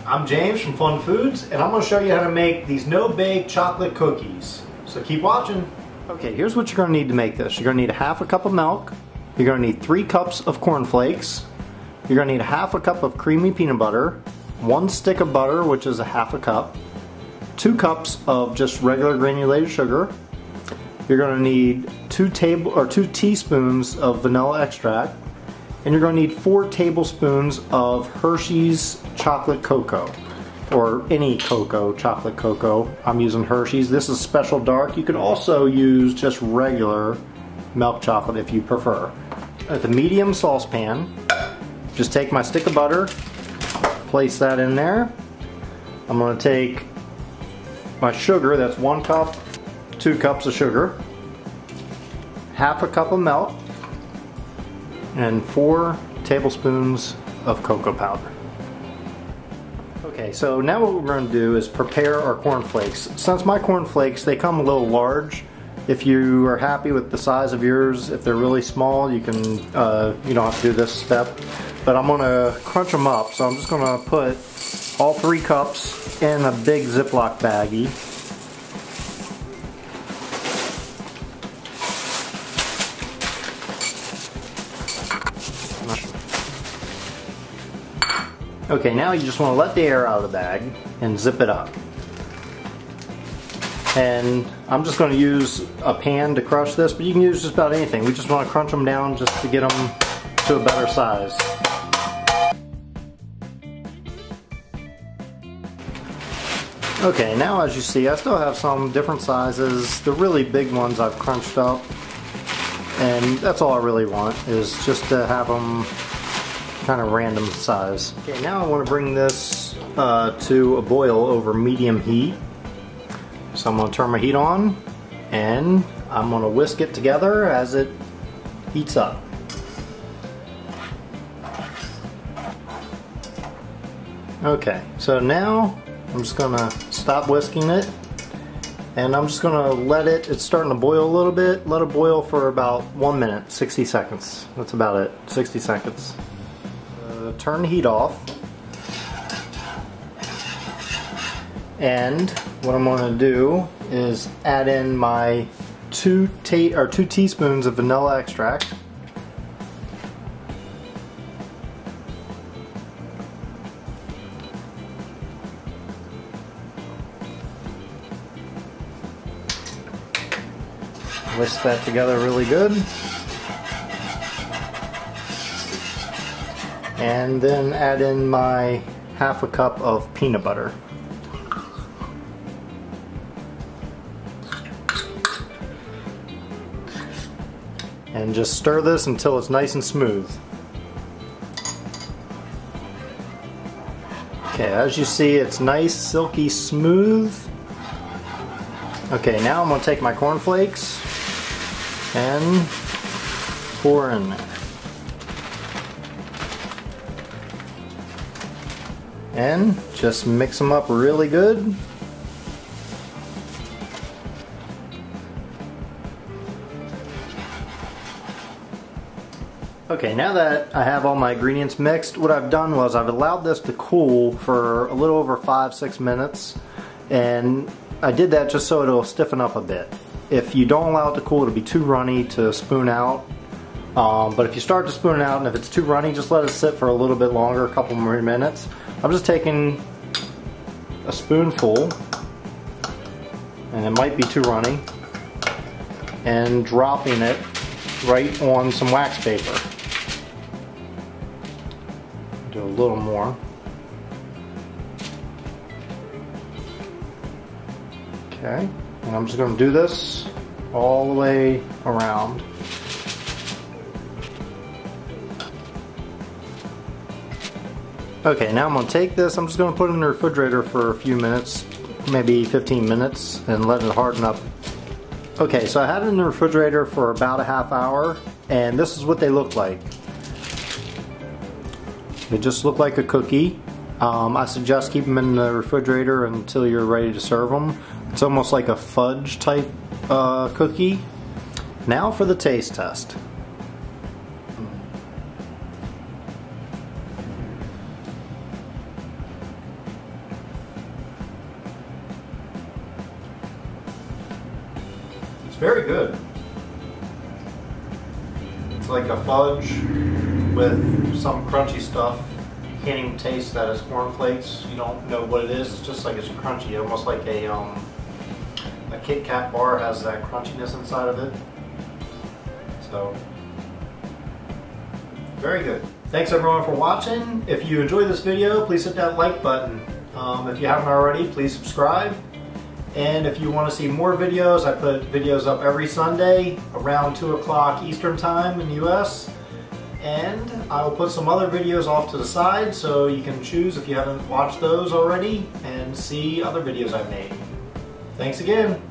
I'm James from Fun Foods, and I'm going to show you how to make these no-bake chocolate cookies. So keep watching. Okay, here's what you're going to need to make this. You're going to need a half a cup of milk. You're going to need 3 cups of corn flakes. You're going to need a half a cup of creamy peanut butter, 1 stick of butter, which is a half a cup, 2 cups of just regular granulated sugar. You're going to need 2 teaspoons of vanilla extract, and you're going to need 4 tablespoons of Hershey's chocolate cocoa, or any cocoa, chocolate cocoa. I'm using Hershey's. This is special dark. You can also use just regular milk chocolate if you prefer. At the medium saucepan, just take my stick of butter, place that in there. I'm going to take my sugar, that's 1 cup, 2 cups of sugar, half a cup of milk, and 4 tablespoons of cocoa powder. Okay, so now what we're going to do is prepare our corn flakes. Since my corn flakes, they come a little large. If you are happy with the size of yours, if they're really small, you can you don't have to do this step. But I'm going to crunch them up, so I'm just going to put all 3 cups in a big Ziploc baggie. Okay, now you just want to let the air out of the bag and zip it up. And I'm just going to use a pan to crush this, but you can use just about anything. We just want to crunch them down just to get them to a better size. Okay, now as you see, I still have some different sizes. The really big ones I've crunched up, and that's all I really want, is just to have them kind of random size. Okay, now I want to bring this to a boil over medium heat. So I'm going to turn my heat on, and I'm going to whisk it together as it heats up. Okay, so now I'm just going to stop whisking it, and I'm just going to let it's starting to boil a little bit. Let it boil for about 1 minute, 60 seconds. That's about it, 60 seconds. Turn the heat off, and what I'm going to do is add in my 2 teaspoons of vanilla extract, whisk that together really good. And then add in my half a cup of peanut butter. And just stir this until it's nice and smooth. Okay, as you see, it's nice, silky, smooth. Okay, now I'm going to take my corn flakes and pour in there. And just mix them up really good. Okay, now that I have all my ingredients mixed, what I've done was I've allowed this to cool for a little over 5-6 minutes, and I did that just so it'll stiffen up a bit. If you don't allow it to cool, it'll be too runny to spoon out. But if you start to spoon it out and if it's too runny, just let it sit for a little bit longer, a couple more minutes. I'm just taking a spoonful, and it might be too runny, and dropping it right on some wax paper. Do a little more. Okay, and I'm just going to do this all the way around. Okay, now I'm going to take this, I'm just going to put it in the refrigerator for a few minutes, maybe 15 minutes, and let it harden up. Okay, so I had it in the refrigerator for about a half hour, and this is what they look like. They just look like a cookie. I suggest keep them in the refrigerator until you're ready to serve them. It's almost like a fudge type cookie. Now for the taste test. very good. It's like a fudge with some crunchy stuff. You can't even taste that as cornflakes. You don't know what it is. It's just like it's crunchy, almost like a Kit Kat bar has that crunchiness inside of it. So, very good. Thanks everyone for watching. If you enjoyed this video, please hit that like button. If you haven't already, please subscribe. And if you want to see more videos, I put videos up every Sunday around 2 o'clock Eastern Time in the US. And I will put some other videos off to the side so you can choose if you haven't watched those already and see other videos I've made. Thanks again.